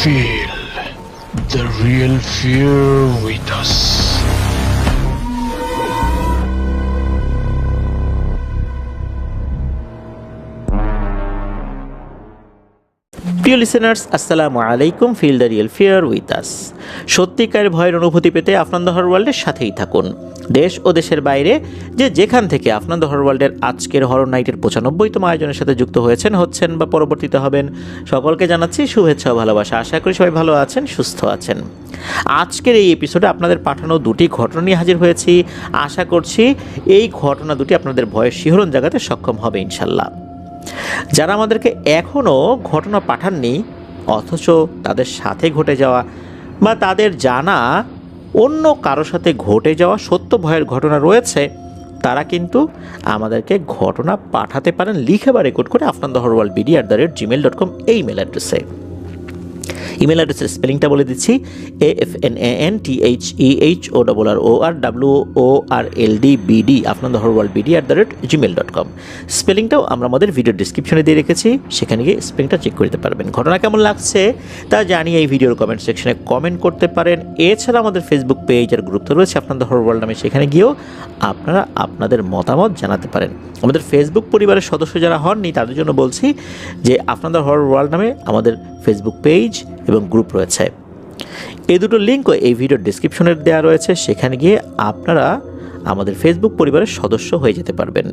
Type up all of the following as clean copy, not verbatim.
Feel the real fear with us. প্রিয় listeners, আসসালামু আলাইকুম। Feel the real fear with us. সত্যিকার ভয়ের অনুভূতি পেতে আফনান দ্য হরর ওয়ার্ল্ডের সাথেই থাকুন। দেশ ও দেশের বাইরে যেখান থেকে আফনান দ্য হরর ওয়ার্ল্ডের আজকের হরর নাইটের 95তম আয়োজনের সাথে যুক্ত হচ্ছেন বা পরবর্তীতে হবেন, সকলকে জানাচ্ছি শুভেচ্ছা ও ভালোবাসা। আশা করি সবাই ভালো আছেন, সুস্থ আছেন। আজকের এই এপিসোডে আপনাদের পাঠানো দুটি ঘটনা নিয়ে হাজির হয়েছি। আশা করছি এই ঘটনা দুটি আপনাদের ভয়ের শিহরণ জাগাতে সক্ষম হবে ইনশাল্লাহ। যারা আমাদেরকে এখনও ঘটনা পাঠাননি অথচ তাদের সাথে ঘটে যাওয়া বা তাদের জানা অন্য কারোর সাথে ঘটে যাওয়া সত্য ভয়ের ঘটনা রয়েছে, তারা কিন্তু আমাদেরকে ঘটনা পাঠাতে পারেন লিখে বা রেকর্ড করে afnanthehorrorworldbd@gmail.com এই মেল অ্যাড্রেসে। ইমেল অ্যাড্রেসের স্পেলিংটা বলে দিচ্ছি, AFNANTHEHORRORLDBD afnanthehorrorworldbd@gmail.com। স্পেলিংটাও আমরা আমাদের ভিডিও ডিসক্রিপশনে দিয়ে রেখেছি, সেখানে গিয়ে স্পেলিংটা চেক করতে পারবেন। ঘটনা কেমন লাগছে তা জানিয়ে এই ভিডিওর কমেন্ট সেকশনে কমেন্ট করতে পারেন। এছাড়া আমাদের ফেসবুক পেজ আর গ্রুপ তো রয়েছে আফনান দ্য হরর ওয়ার্ল্ড নামে, সেখানে গিয়েও আপনারা আপনাদের মতামত জানাতে পারেন। আমাদের ফেসবুক পরিবারের সদস্য যারা হননি তাদের জন্য বলছি যে আফনান দ্য হরর ওয়ার্ল্ড নামে আমাদের ফেসবুক পেজ এবং গ্রুপ রয়েছে। এই দুটো লিঙ্কও এই ভিডিওর ডিসক্রিপশনে দেওয়া রয়েছে, সেখানে গিয়ে আপনারা আমাদের ফেসবুক পরিবারের সদস্য হয়ে যেতে পারবেন।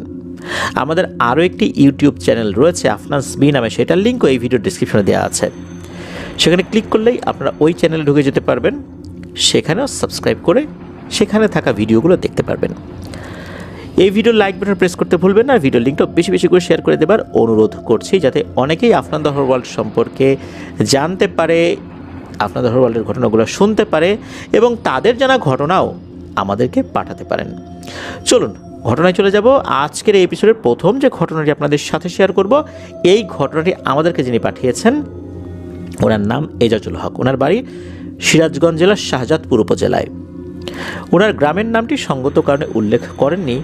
আমাদের আরও একটি ইউটিউব চ্যানেল রয়েছে আফনান বি নামে, সেটার লিঙ্কও এই ভিডিওর ডিসক্রিপশনে দেওয়া আছে। সেখানে ক্লিক করলেই আপনারা ওই চ্যানেলে ঢুকে যেতে পারবেন, সেখানেও সাবস্ক্রাইব করে সেখানে থাকা ভিডিওগুলো দেখতে পারবেন। এই ভিডিও লাইক বাটন প্রেস করতে ভুলবেন না। ভিডিও লিঙ্কটা বেশি বেশি করে শেয়ার করে দেবার অনুরোধ করছি, যাতে অনেকেই আফনান দ্য হরর ওয়ার্ল্ড সম্পর্কে জানতে পারে, আফনান দ্য হরর ওয়ার্ল্ডের ঘটনাগুলো শুনতে পারে এবং তাদের জানা ঘটনাও আমাদেরকে পাঠাতে পারেন। চলুন ঘটনায় চলে যাব। আজকের এই এপিসোডের প্রথম যে ঘটনাটি আপনাদের সাথে শেয়ার করব, এই ঘটনাটি আমাদেরকে যিনি পাঠিয়েছেন ওনার নাম এজাজুল হক। ওনার বাড়ি সিরাজগঞ্জ জেলার শাহজাদপুর উপজেলায়। ওনার গ্রামের নামটি সঙ্গত কারণে উল্লেখ করেননি।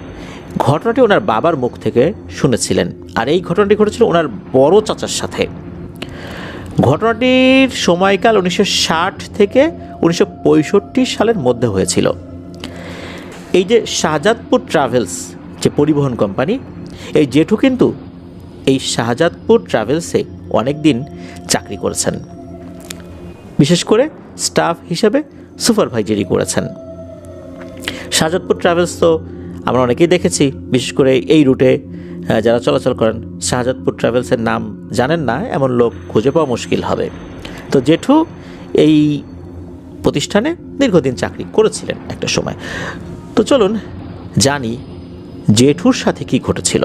ঘটনাটি ওনার বাবার মুখ থেকে শুনেছিলেন, আর এই ঘটনাটি ঘটেছিল ওনার বড় চাচার সাথে। ঘটনাটির সময়কাল 1960 থেকে 1965 সালের মধ্যে হয়েছিল। এই যে শাহজাদপুর ট্রাভেলস যে পরিবহন কোম্পানি, এই জেঠু কিন্তু এই শাহজাদপুর ট্রাভেলসে অনেক দিন চাকরি করেছেন, বিশেষ করে স্টাফ হিসেবে সুপারভাইজারি করেছেন। শাহজাদপুর ট্রাভেলস তো আমরা অনেকেই দেখেছি, বিশেষ করে এই রুটে যারা চলাচল করেন শাহজাদপুর ট্রাভেলসের নাম জানেন না এমন লোক খুঁজে পাওয়া মুশকিল হবে। তো জেঠু এই প্রতিষ্ঠানে দীর্ঘদিন চাকরি করেছিলেন একটা সময়। তো চলুন জানি জেঠুর সাথে কি ঘটেছিল।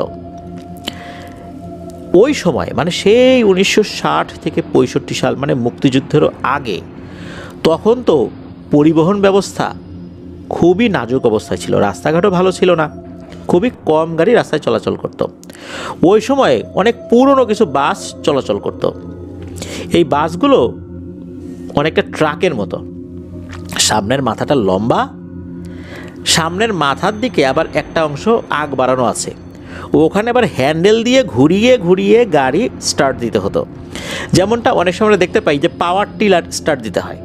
ওই সময় মানে সেই 1960 থেকে 65 সাল, মানে মুক্তিযুদ্ধেরও আগে, তখন তো পরিবহন ব্যবস্থা খুবই নাজুক অবস্থায় ছিল, রাস্তাঘাটও ভালো ছিল না, খুবই কম গাড়ি রাস্তায় চলাচল করত। ওই সময়ে অনেক পুরনো কিছু বাস চলাচল করত। এই বাসগুলো অনেকটা ট্রাকের মতো, সামনের মাথাটা লম্বা, সামনের মাথার দিকে আবার একটা অংশ আগ বাড়ানো আছে, ওখানে আবার হ্যান্ডেল দিয়ে ঘুরিয়ে ঘুরিয়ে গাড়ি স্টার্ট দিতে হতো। যেমনটা অনেক সময় দেখতে পাই যে পাওয়ার টিলার স্টার্ট দিতে হয়,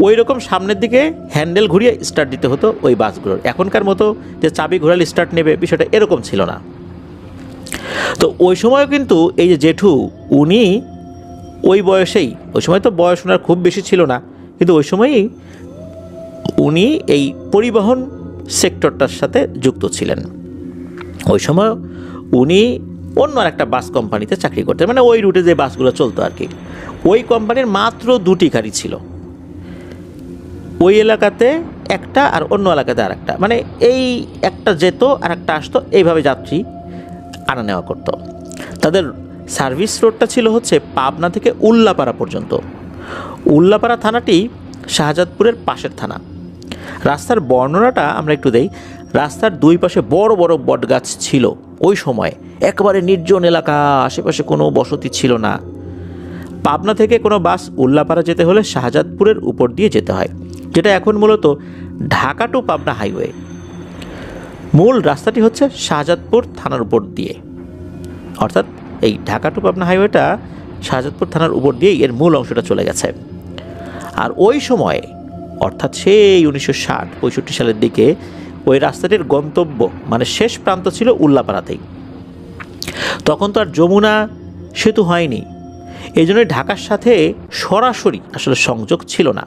ওই রকম সামনের দিকে হ্যান্ডেল ঘুরিয়ে স্টার্ট দিতে হতো ওই বাসগুলোর। এখনকার মতো যে চাবি ঘোরালে স্টার্ট নেবে, বিষয়টা এরকম ছিল না। তো ওই সময়ও কিন্তু এই যে জেঠু, উনি ওই বয়সেই, ওই সময় তো বয়স ওনার খুব বেশি ছিল না, কিন্তু ওই সময়ই উনি এই পরিবহন সেক্টরটার সাথে যুক্ত ছিলেন। ওই সময় উনি অন্য আর একটা বাস কোম্পানিতে চাকরি করতেন, মানে ওই রুটে যে বাসগুলো চলতো আর কি। ওই কোম্পানির মাত্র 2টি গাড়ি ছিল, ওই এলাকাতে একটা আর অন্য এলাকাতে আর একটা, মানে এই একটা যেত আর একটা আসতো, এইভাবে যাত্রী আনা নেওয়া করত। তাদের সার্ভিস রোডটা ছিল হচ্ছে পাবনা থেকে উল্লাপাড়া পর্যন্ত। উল্লাপাড়া থানাটি শাহজাদপুরের পাশের থানা। রাস্তার বর্ণনাটা আমরা একটু দেই। রাস্তার দুই পাশে বড় বড় বটগাছ ছিল। ওই সময় একেবারে নির্জন এলাকা, আশেপাশে কোনো বসতি ছিল না। পাবনা থেকে কোনো বাস উল্লাপাড়া যেতে হলে শাহজাদপুরের উপর দিয়ে যেতে হয়, যেটা এখন মূলত ঢাকা টু পাবনা হাইওয়ে। মূল রাস্তাটি হচ্ছে শাহজাদপুর থানার উপর দিয়ে, অর্থাৎ এই ঢাকা টু পাবনা হাইওয়েটা শাহজাদপুর থানার উপর দিয়েই এর মূল অংশটা চলে গেছে। আর ওই সময়ে অর্থাৎ সেই 1960-65 সালের দিকে ওই রাস্তাটির গন্তব্য মানে শেষ প্রান্ত ছিল উল্লাপাড়াতেই। তখন তো আর যমুনা সেতু হয়নি, এই জন্যই ঢাকার সাথে সরাসরি আসলে সংযোগ ছিল না।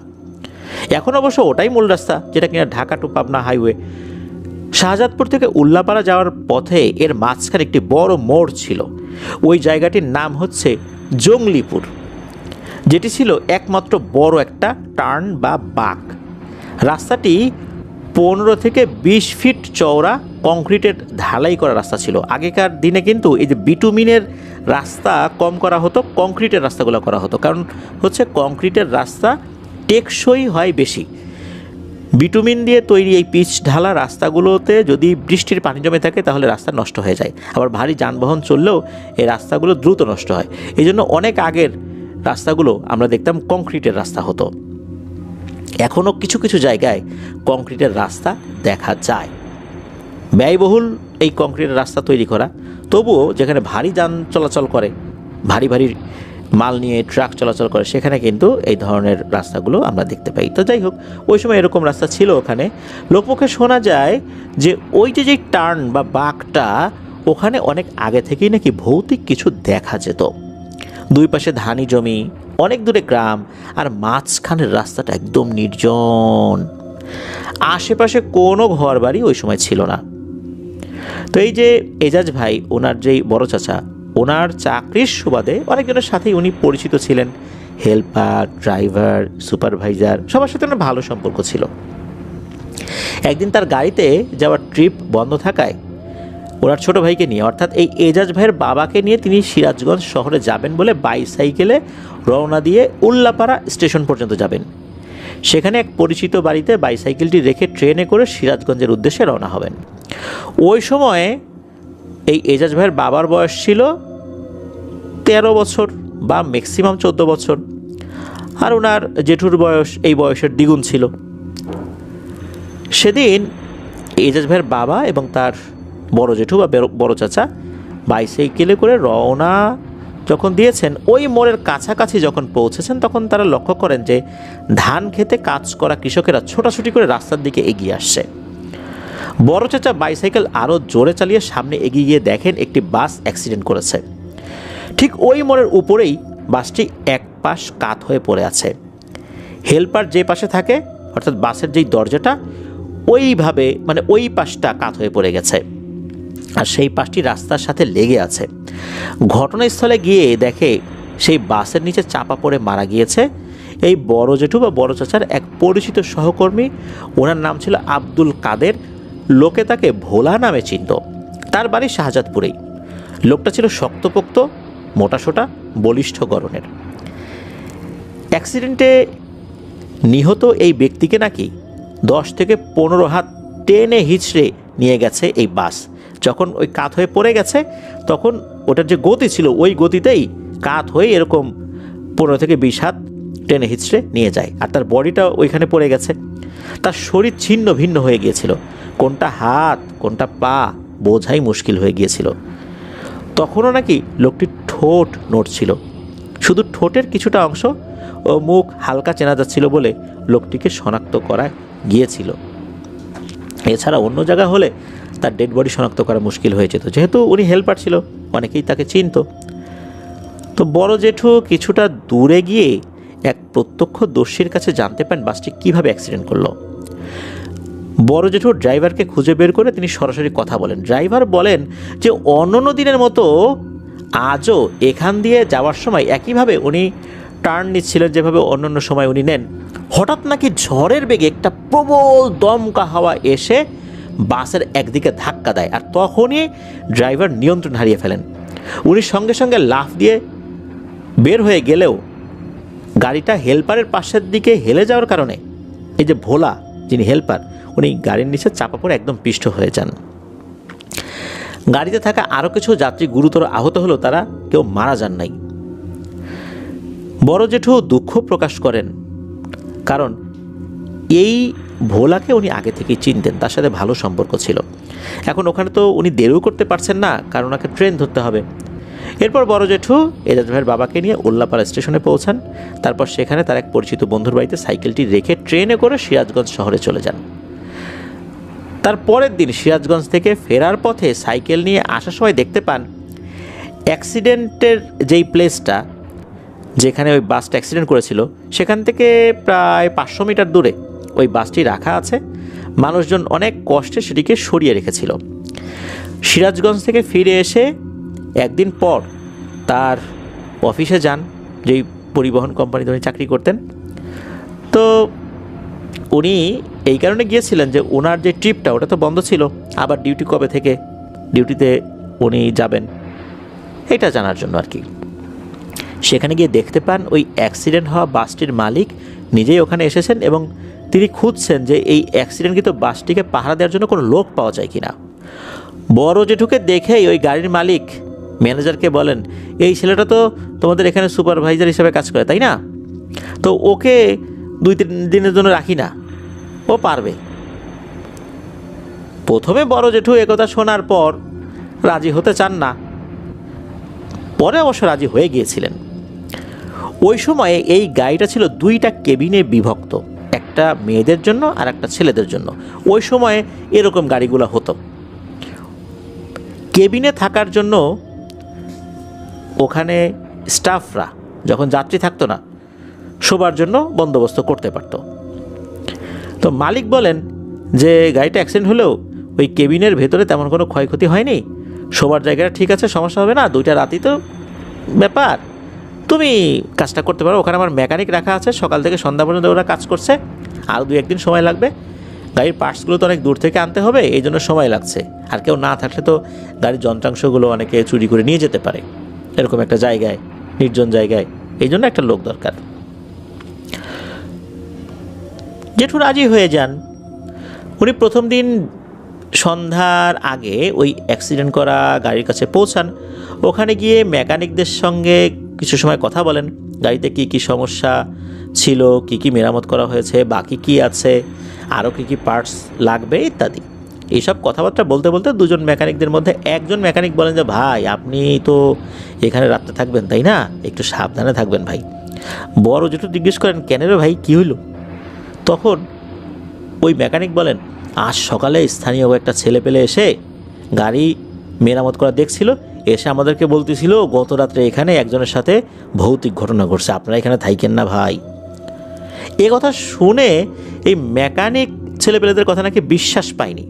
এখন অবশ্য ওটাই মূল রাস্তা, যেটা কিনা ঢাকা টু পাবনা হাইওয়ে। শাহজাদপুর থেকে উল্লাপাড়া যাওয়ার পথে এর মাঝখানে একটি বড় মোড় ছিল। ওই জায়গাটির নাম হচ্ছে জঙ্গলিপুর, যেটি ছিল একমাত্র বড় একটা টার্ন বা বাঁক। রাস্তাটি 15 থেকে 20 ফিট চওড়া কংক্রিটের ঢালাই করা রাস্তা ছিল। আগেকার দিনে কিন্তু এই যে বিটুমিনের রাস্তা কম করা হতো, কংক্রিটের রাস্তাগুলো করা হতো, কারণ হচ্ছে কংক্রিটের রাস্তা টেকসই হয় বেশি। বিটুমিন দিয়ে তৈরি এই পিচ ঢালা রাস্তাগুলোতে যদি বৃষ্টির পানি জমে থাকে তাহলে রাস্তা নষ্ট হয়ে যায়, আবার ভারী যানবাহন চললেও এই রাস্তাগুলো দ্রুত নষ্ট হয়। এই জন্য অনেক আগের রাস্তাগুলো আমরা দেখতাম কংক্রিটের রাস্তা হতো। এখনও কিছু কিছু জায়গায় কংক্রিটের রাস্তা দেখা যায়। ব্যয়বহুল এই কংক্রিটের রাস্তা তৈরি করা, তবুও যেখানে ভারী যান চলাচল করে, ভারী ভারী মাল নিয়ে ট্রাক চলাচল করে, সেখানে কিন্তু এই ধরনের রাস্তাগুলো আমরা দেখতে পাই। তো যাই হোক, ওই সময় এরকম রাস্তা ছিল ওখানে। লোকমুখে শোনা যায় যে ওই যে টার্ন বা বাঁকটা, ওখানে অনেক আগে থেকেই নাকি ভৌতিক কিছু দেখা যেত। দুই পাশে ধানি জমি, অনেক দূরে গ্রাম, আর মাঝখানের রাস্তাটা একদম নির্জন। আশেপাশে কোনো ঘর বাড়ি ওই সময় ছিল না। তো এই যে এজাজ ভাই, ওনার যেই বড় চাচা, ওনার চাকরির সুবাদে অনেকজনের সাথেই উনি পরিচিত ছিলেন। হেল্পার, ড্রাইভার, সুপারভাইজার, সবার সাথে ওনার ভালো সম্পর্ক ছিল। একদিন তার গাড়িতে যাওয়ার ট্রিপ বন্ধ থাকায় ওনার ছোট ভাইকে নিয়ে, অর্থাৎ এই এজাজ ভাইয়ের বাবাকে নিয়ে তিনি সিরাজগঞ্জ শহরে যাবেন বলে বাইসাইকেলে রওনা দিয়ে উল্লাপাড়া স্টেশন পর্যন্ত যাবেন। সেখানে এক পরিচিত বাড়িতে বাইসাইকেলটি রেখে ট্রেনে করে সিরাজগঞ্জের উদ্দেশ্যে রওনা হবেন। ওই সময়ে এই এজাজ ভাইয়ের বাবার বয়স ছিল 13 বছর বা ম্যাক্সিমাম 14 বছর, আর ওনার জেঠুর বয়স এই বয়সের দ্বিগুণ ছিল। সেদিন এজাজ ভাইয়ের বাবা এবং তার বড় জেঠু বা বড় চাচা বাইসাইকেলে করে রওনা যখন দিয়েছেন, ওই মোড়ের কাছাকাছি যখন পৌঁছেছেন, তখন তারা লক্ষ্য করেন যে ধান খেতে কাজ করা কৃষকেরা ছোটাছুটি করে রাস্তার দিকে এগিয়ে আসছে। বড় চাচা বাইসাইকেল আরও জোরে চালিয়ে সামনে এগিয়ে গিয়ে দেখেন একটি বাস অ্যাক্সিডেন্ট করেছে। ঠিক ওই মোড়ের উপরেই বাসটি এক পাশ কাত হয়ে পড়ে আছে। হেল্পার যে পাশে থাকে, অর্থাৎ বাসের যেই দরজাটা, ওইভাবে মানে ওই পাশটা কাত হয়ে পড়ে গেছে, আর সেই পাশটি রাস্তার সাথে লেগে আছে। ঘটনাস্থলে গিয়ে দেখে সেই বাসের নিচে চাপা পড়ে মারা গিয়েছে এই বড় জেঠু বা বড় চাচার এক পরিচিত সহকর্মী। ওনার নাম ছিল আব্দুল কাদের। লোকে তাকে ভোলা নামে চিনত। তার বাড়ি শাহজাদপুরেই। লোকটা ছিল শক্তপোক্ত, মোটাসোটা, বলিষ্ঠ গড়নের। অ্যাক্সিডেন্টে নিহত এই ব্যক্তিকে নাকি 10 থেকে 15 হাত টেনে হিঁচড়ে নিয়ে গেছে এই বাস। যখন ওই কাত হয়ে পড়ে গেছে, তখন ওটার যে গতি ছিল, ওই গতিতেই কাত হয়ে এরকম 15 থেকে 20 হাত টেনে হিঁচড়ে নিয়ে যায়। আর তার বডিটা ওইখানে পড়ে গেছে। তার শরীর ছিন্ন ভিন্ন হয়ে গিয়েছিল, কোনটা হাত কোনটা পা বোঝাই মুশকিল হয়ে গিয়েছিল। তখনও নাকি লোকটির ঠোঁট নড়ছিল, শুধু ঠোঁটের কিছুটা অংশ ও মুখ হালকা চেনা যাচ্ছিল বলে লোকটিকে শনাক্ত করা গিয়েছিল। এছাড়া অন্য জায়গা হলে তার ডেড বডি শনাক্ত করা মুশকিল হয়ে যেত। যেহেতু উনি হেল্পার ছিল, অনেকেই তাকে চিনত। তো বড় জেঠু কিছুটা দূরে গিয়ে এক প্রত্যক্ষদর্শীর কাছে জানতে পারেন বাসটি কীভাবে অ্যাক্সিডেন্ট করলো। বড় জেঠু ড্রাইভারকে খুঁজে বের করে তিনি সরাসরি কথা বলেন। ড্রাইভার বলেন যে অন্যান্য দিনের মতো আজও এখান দিয়ে যাওয়ার সময় একইভাবে উনি টার্ন নিচ্ছিলেন যেভাবে অন্যান্য সময় উনি নেন। হঠাৎ নাকি ঝড়ের বেগে একটা প্রবল দমকা হাওয়া এসে বাসের একদিকে ধাক্কা দেয়, আর তখনই ড্রাইভার নিয়ন্ত্রণ হারিয়ে ফেলেন। উনি সঙ্গে সঙ্গে লাফ দিয়ে বের হয়ে গেলেও গাড়িটা হেল্পারের পাশের দিকে হেলে যাওয়ার কারণে এই যে ভোলা যিনি হেল্পার, উনি গাড়ির নিচে চাপা পড়ে একদম পিষ্ট হয়ে যান। গাড়িতে থাকা আরও কিছু যাত্রী গুরুতর আহত হলো, তারা কেউ মারা যান নাই। বড় জেঠু দুঃখ প্রকাশ করেন, কারণ এই ভোলাকে উনি আগে থেকেই চিনতেন, তার সাথে ভালো সম্পর্ক ছিল। এখন ওখানে তো উনি দেরিও করতে পারছেন না, কারণ ওনাকে ট্রেন ধরতে হবে। এরপর বড় জেঠু এজাজ ভাইয়ের বাবাকে নিয়ে উল্লাপাড়া স্টেশনে পৌঁছান। তারপর সেখানে তার এক পরিচিত বন্ধুর বাড়িতে সাইকেলটি রেখে ট্রেনে করে সিরাজগঞ্জ শহরে চলে যান। তার পরের দিন সিরাজগঞ্জ থেকে ফেরার পথে সাইকেল নিয়ে আসার সময় দেখতে পান অ্যাক্সিডেন্টের যেই প্লেসটা, যেখানে ওই বাসটা অ্যাক্সিডেন্ট করেছিল, সেখান থেকে প্রায় 500 মিটার দূরে ওই বাসটি রাখা আছে। মানুষজন অনেক কষ্টে সেটিকে সরিয়ে রেখেছিল। সিরাজগঞ্জ থেকে ফিরে এসে একদিন পর তার অফিসে যান, যেই পরিবহন কোম্পানিতে উনি চাকরি করতেন। তো উনি এই কারণে গিয়েছিলেন যে ওনার যে ট্রিপটা ওটা তো বন্ধ ছিল, আবার ডিউটি কবে থেকে ডিউটিতে উনি যাবেন এটা জানার জন্য আর কি। সেখানে গিয়ে দেখতে পান ওই অ্যাক্সিডেন্ট হওয়া বাসটির মালিক নিজেই ওখানে এসেছেন এবং তিনি খুঁজছেন যে এই অ্যাক্সিডেন্টকৃত বাসটিকে পাহারা দেওয়ার জন্য কোনো লোক পাওয়া যায় কিনা। বড় জেঠুকে দেখেই ওই গাড়ির মালিক ম্যানেজারকে বলেন, এই ছেলেটা তো তোমাদের এখানে সুপারভাইজার হিসেবে কাজ করে, তাই না? তো ওকে 2-3 দিনের জন্য রাখি না, ও পারবে। প্রথমে বড় জেঠু একথা শোনার পর রাজি হতে চান না, পরে অবশ্য রাজি হয়ে গিয়েছিলেন। ওই সময়ে এই গাড়িটা ছিল 2টা কেবিনে বিভক্ত, একটা মেয়েদের জন্য আর একটা ছেলেদের জন্য। ওই সময়ে এরকম গাড়িগুলো হতো। কেবিনে থাকার জন্য ওখানে স্টাফরা যখন যাত্রী থাকতো না, শোবার জন্য বন্দোবস্ত করতে পারত। তো মালিক বলেন যে গাড়িটা অ্যাক্সিডেন্ট হলেও ওই কেবিনের ভেতরে তেমন কোনো ক্ষয়ক্ষতি হয়নি, শোবার জায়গাটা ঠিক আছে, সমস্যা হবে না, 2টা রাতই তো ব্যাপার, তুমি কাজটা করতে পারো। ওখানে আমার মেকানিক রাখা আছে, সকাল থেকে সন্ধ্যা পর্যন্ত ওরা কাজ করছে, আরও 2-1 দিন সময় লাগবে। গাড়ির পার্টসগুলো তো অনেক দূর থেকে আনতে হবে, এই জন্য সময় লাগছে। আর কেউ না থাকলে তো গাড়ির যন্ত্রাংশগুলো অনেকে চুরি করে নিয়ে যেতে পারে, এরকম একটা জায়গায়, নির্জন জায়গায়, এই জন্য একটা লোক দরকার। জেঠু রাজি হয়ে যান। উনি প্রথম দিন সন্ধ্যার আগে ওই অ্যাক্সিডেন্ট করা গাড়ির কাছে পৌঁছান। ওখানে গিয়ে মেকানিকদের সঙ্গে কিছু সময় কথা বলেন, গাড়িতে কি কি সমস্যা ছিল, কি কি মেরামত করা হয়েছে, বাকি কি আছে, আরও কি কি পার্টস লাগবে ইত্যাদি। এইসব কথাবার্তা বলতে বলতে দুজন মেকানিকদের মধ্যে একজন মেকানিক বলেন যে, ভাই আপনি তো এখানে রাত্রে থাকবেন তাই না, একটু সাবধানে থাকবেন ভাই। বড় জেঠু জিজ্ঞেস করেন, কেন রে ভাই, কী হইল? তখন ওই মেকানিক বলেন, আজ সকালে স্থানীয় একটা ছেলে পেলে এসে গাড়ি মেরামত করা দেখছিল, এসে আমাদেরকে বলতেছিল গত রাত্রে এখানে একজনের সাথে ভৌতিক ঘটনা ঘটছে, আপনারা এখানে থাইকেন না ভাই। এ কথা শুনে এই মেকানিক ছেলেপেলেদের কথা নাকি বিশ্বাস পায়নি,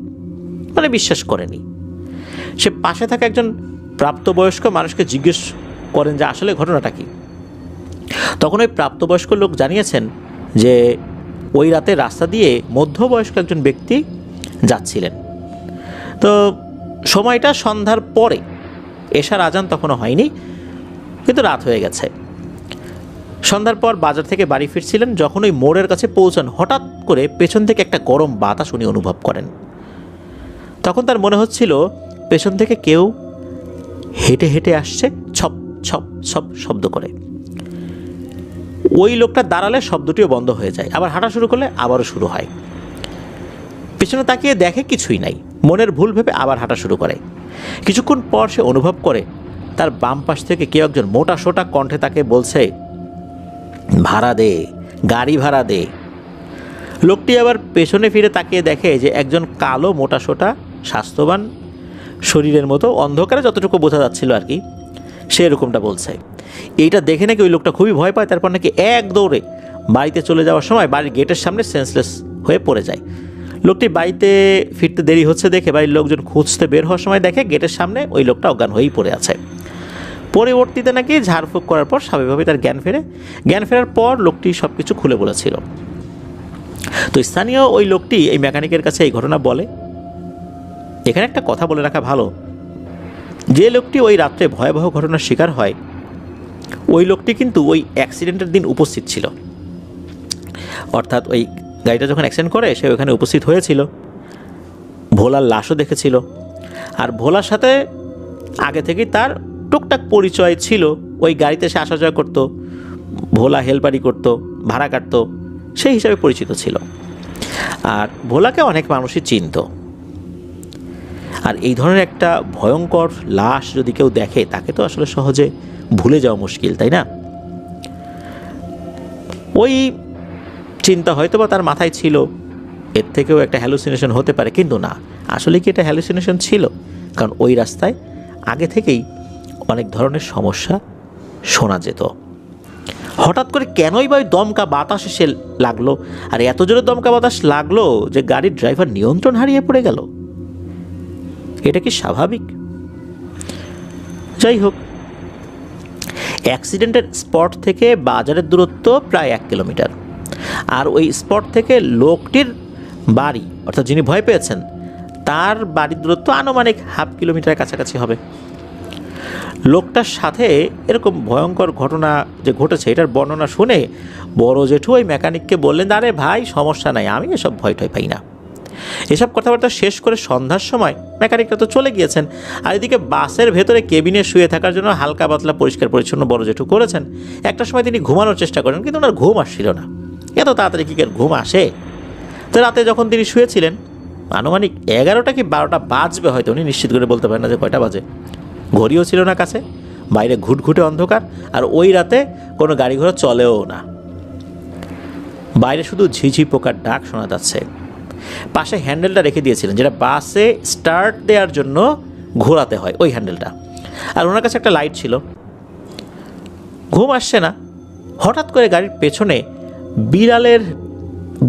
মানে বিশ্বাস করেনি। সে পাশে থাকা একজন প্রাপ্তবয়স্ক মানুষকে জিজ্ঞেস করেন যে আসলে ঘটনাটা কি। তখন ওই প্রাপ্তবয়স্ক লোক জানিয়েছেন যে ওই রাতে রাস্তা দিয়ে মধ্যবয়স্ক একজন ব্যক্তি যাচ্ছিলেন। তো সময়টা সন্ধ্যার পরে, এশার আজান তখনও হয়নি, কিন্তু রাত হয়ে গেছে। সন্ধ্যার পর বাজার থেকে বাড়ি ফিরছিলেন, যখন ওই মোড়ের কাছে পৌঁছান, হঠাৎ করে পেছন থেকে একটা গরম বাতাস উনি অনুভব করেন। তখন তার মনে হচ্ছিল পেছন থেকে কেউ হেঁটে হেঁটে আসছে, ছপ ছপ ছপ শব্দ করে। ওই লোকটা দাঁড়ালে শব্দটিও বন্ধ হয়ে যায়, আবার হাঁটা শুরু করলে আবারও শুরু হয়। পেছনে তাকিয়ে দেখে কিছুই নাই, মনের ভুল ভেবে আবার হাঁটা শুরু করে। কিছুক্ষণ পর সে অনুভব করে তার বাম পাশ থেকে কেউ একজন মোটা সোটা কণ্ঠে তাকে বলছে, ভাড়া দে, গাড়ি ভাড়া দে। লোকটি আবার পেছনে ফিরে তাকিয়ে দেখে যে একজন কালো মোটা সোটা স্বাস্থ্যবান শরীরের মতো, অন্ধকারে যতটুকু বোঝা যাচ্ছিল আর কি, সে এরকমটা বলছে। এইটা দেখে নাকি ওই লোকটা খুবই ভয় পায়। তারপর নাকি এক দৌড়ে বাড়িতে চলে যাওয়ার সময় বাড়ির গেটের সামনে সেন্সলেস হয়ে পড়ে যায়। লোকটি বাড়িতে ফিরতে দেরি হচ্ছে দেখে বাড়ির লোকজন খুঁজতে বের হওয়ার সময় দেখে গেটের সামনে ওই লোকটা অজ্ঞান হয়েই পড়ে আছে। পরবর্তীতে নাকি ঝাড়ফুঁক করার পর স্বাভাবিকভাবে তার জ্ঞান ফেরে। জ্ঞান ফেরার পর লোকটি সব কিছু খুলে বলেছিল। তো স্থানীয় ওই লোকটি এই মেকানিকের কাছে এই ঘটনা বলে। এখানে একটা কথা বলে রাখা ভালো, যে লোকটি ওই রাত্রে ভয়াবহ ঘটনার শিকার হয়, ওই লোকটি কিন্তু ওই অ্যাক্সিডেন্টের দিন উপস্থিত ছিল। অর্থাৎ ওই গাড়িটা যখন অ্যাক্সিডেন্ট করে সে ওখানে উপস্থিত হয়েছিল, ভোলার লাশও দেখেছিল। আর ভোলার সাথে আগে থেকেই তার টুকটাক পরিচয় ছিল, ওই গাড়িতে সে আসা যাওয়া করতো, ভোলা হেল্পারি করতো, ভাড়া কাটতো, সেই হিসাবে পরিচিত ছিল। আর ভোলাকে অনেক মানুষই চিনত। আর এই ধরনের একটা ভয়ঙ্কর লাশ যদি কেউ দেখে তাকে তো আসলে সহজে ভুলে যাওয়া মুশকিল, তাই না? ওই চিন্তা হয়তো বা তার মাথায় ছিল, এর থেকেও একটা হ্যালুসিনেশন হতে পারে, কিন্তু না, আসলে কি এটা হ্যালুসিনেশন ছিল? কারণ ওই রাস্তায় আগে থেকেই অনেক ধরনের সমস্যা শোনা যেত। হঠাৎ করে কেনই বা ওই দমকা বাতাস এসে লাগলো, আর এত জোরে দমকা বাতাস লাগলো যে গাড়ির ড্রাইভার নিয়ন্ত্রণ হারিয়ে পড়ে গেল? এটা কি স্বাভাবিক? যাই হোক, অ্যাক্সিডেন্টের স্পট থেকে বাজারের দূরত্ব প্রায় 1 কিলোমিটার, আর ওই স্পট থেকে লোকটির বাড়ি, অর্থাৎ যিনি ভয় পেয়েছেন, তার বাড়ির দূরত্ব আনুমানিক 1/2 কিলোমিটারের কাছাকাছি হবে। লোকটার সাথে এরকম ভয়ঙ্কর ঘটনা যে ঘটেছে এটার বর্ণনা শুনে বড় জেঠু ওই মেকানিককে বললেন, আরে ভাই সমস্যা নাই, আমি এসব ভয় টয় পাই না। এসব কথাবার্তা শেষ করে সন্ধ্যার সময় মেকানিকরা তো চলে গিয়েছেন, আর এদিকে বাসের ভেতরে কেবিনে শুয়ে থাকার জন্য হালকা পাতলা পরিষ্কার পরিচ্ছন্ন বড় জেঠু করেছেন। একটা সময় তিনি ঘুমানোর চেষ্টা করেন, কিন্তু ওনার ঘুম আসছিল না। এত তাড়াতাড়ি কি ঘুম আসে? তো রাতে যখন তিনি শুয়েছিলেন, আনুমানিক 11টা কি 12টা বাজবে হয়তো, উনি নিশ্চিত করে বলতে পারেন না যে কয়টা বাজে। ঘড়িও ছিল না কাছে, বাইরে ঘুটঘুটে অন্ধকার, আর ওই রাতে কোনো গাড়ি ঘোড়া চলেও না। বাইরে শুধু ঝিঝি পোকার ডাক শোনা যাচ্ছে। পাশে হ্যান্ডেলটা রেখে দিয়েছিলেন, যেটা বাসে স্টার্ট দেওয়ার জন্য ঘোরাতে হয়, ওই হ্যান্ডেলটা। আর ওনার কাছে একটা লাইট ছিল। ঘুম আসছে না, হঠাৎ করে গাড়ির পেছনে বিড়ালের